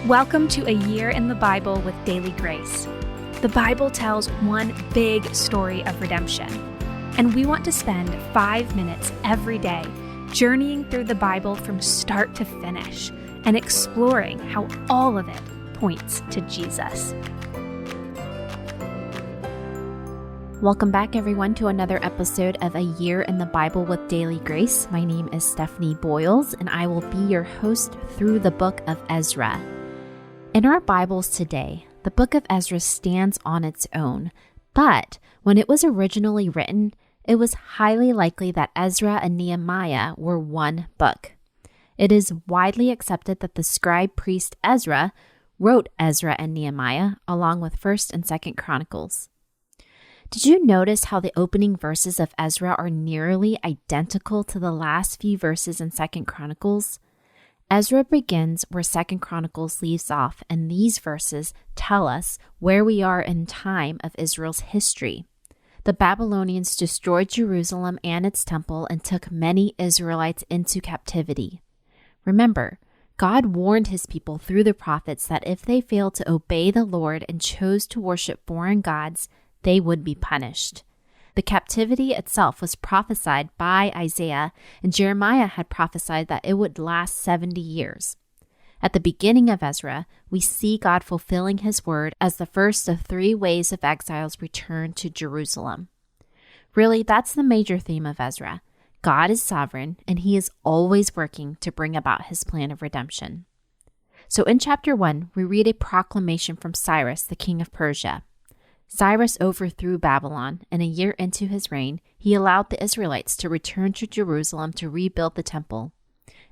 Welcome to A Year in the Bible with Daily Grace. The Bible tells one big story of redemption, and we want to spend 5 minutes every day journeying through the Bible from start to finish and exploring how all of it points to Jesus. Welcome back, everyone, to another episode of A Year in the Bible with Daily Grace. My name is Stephanie Boyles, and I will be your host through the book of Ezra. In our Bibles today, the book of Ezra stands on its own, but when it was originally written, it was highly likely that Ezra and Nehemiah were one book. It is widely accepted that the scribe priest Ezra wrote Ezra and Nehemiah along with 1st and 2nd Chronicles. Did you notice how the opening verses of Ezra are nearly identical to the last few verses in 2nd Chronicles? Ezra begins where 2nd Chronicles leaves off, and these verses tell us where we are in time of Israel's history. The Babylonians destroyed Jerusalem and its temple and took many Israelites into captivity. Remember, God warned his people through the prophets that if they failed to obey the Lord and chose to worship foreign gods, they would be punished. The captivity itself was prophesied by Isaiah, and Jeremiah had prophesied that it would last 70 years. At the beginning of Ezra, we see God fulfilling his word as the first of 3 waves of exiles returned to Jerusalem. Really, that's the major theme of Ezra. God is sovereign, and he is always working to bring about his plan of redemption. So in chapter 1, we read a proclamation from Cyrus, the king of Persia. Cyrus overthrew Babylon, and a year into his reign, he allowed the Israelites to return to Jerusalem to rebuild the temple.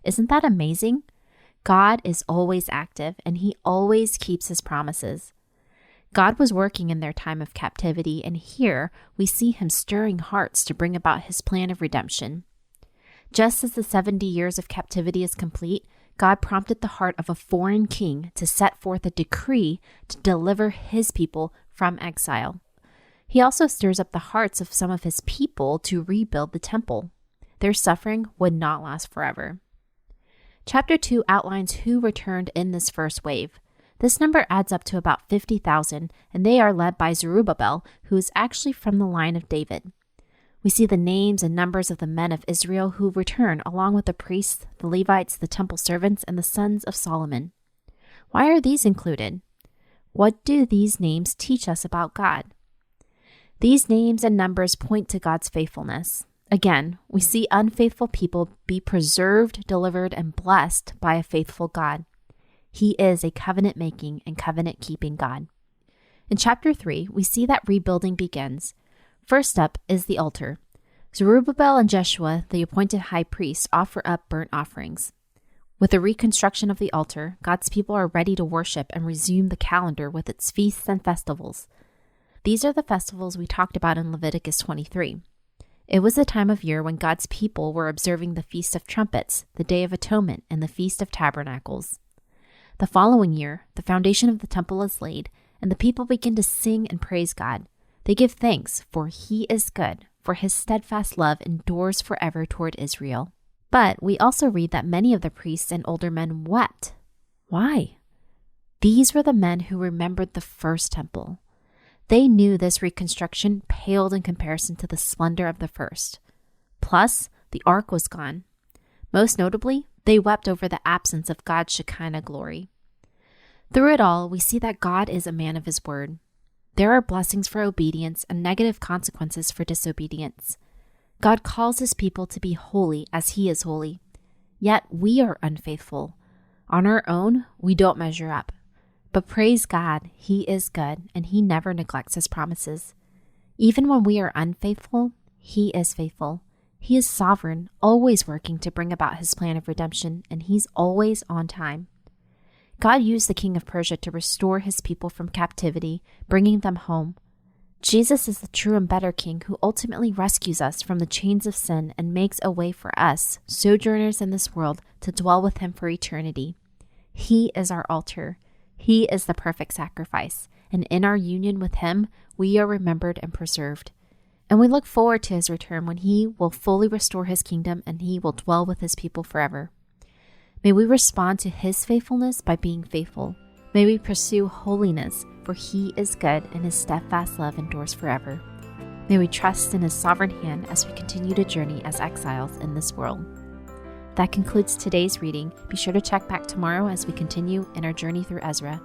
Isn't that amazing? God is always active, and he always keeps his promises. God was working in their time of captivity, and here we see him stirring hearts to bring about his plan of redemption. Just as the 70 years of captivity is complete, God prompted the heart of a foreign king to set forth a decree to deliver his people from exile. He also stirs up the hearts of some of his people to rebuild the temple. Their suffering would not last forever. Chapter 2 outlines who returned in this first wave. This number adds up to about 50,000, and they are led by Zerubbabel, who is actually from the line of David. We see the names and numbers of the men of Israel who return, along with the priests, the Levites, the temple servants, and the sons of Solomon. Why are these included? What do these names teach us about God? These names and numbers point to God's faithfulness. Again, we see unfaithful people be preserved, delivered, and blessed by a faithful God. He is a covenant-making and covenant-keeping God. In chapter 3, we see that rebuilding begins. First up is the altar. Zerubbabel and Jeshua, the appointed high priest, offer up burnt offerings. With the reconstruction of the altar, God's people are ready to worship and resume the calendar with its feasts and festivals. These are the festivals we talked about in Leviticus 23. It was a time of year when God's people were observing the Feast of Trumpets, the Day of Atonement, and the Feast of Tabernacles. The following year, the foundation of the temple is laid, and the people begin to sing and praise God. They give thanks, for he is good, for his steadfast love endures forever toward Israel. But we also read that many of the priests and older men wept. Why? These were the men who remembered the first temple. They knew this reconstruction paled in comparison to the splendor of the first. Plus, the ark was gone. Most notably, they wept over the absence of God's Shekinah glory. Through it all, we see that God is a man of his word. There are blessings for obedience and negative consequences for disobedience. God calls his people to be holy as he is holy. Yet we are unfaithful. On our own, we don't measure up. But praise God, he is good, and he never neglects his promises. Even when we are unfaithful, he is faithful. He is sovereign, always working to bring about his plan of redemption, and he's always on time. God used the king of Persia to restore his people from captivity, bringing them home. Jesus is the true and better king who ultimately rescues us from the chains of sin and makes a way for us, sojourners in this world, to dwell with him for eternity. He is our altar. He is the perfect sacrifice, and in our union with him, we are remembered and preserved. And we look forward to his return when he will fully restore his kingdom and he will dwell with his people forever. May we respond to His faithfulness by being faithful. May we pursue holiness, for He is good and His steadfast love endures forever. May we trust in His sovereign hand as we continue to journey as exiles in this world. That concludes today's reading. Be sure to check back tomorrow as we continue in our journey through Ezra.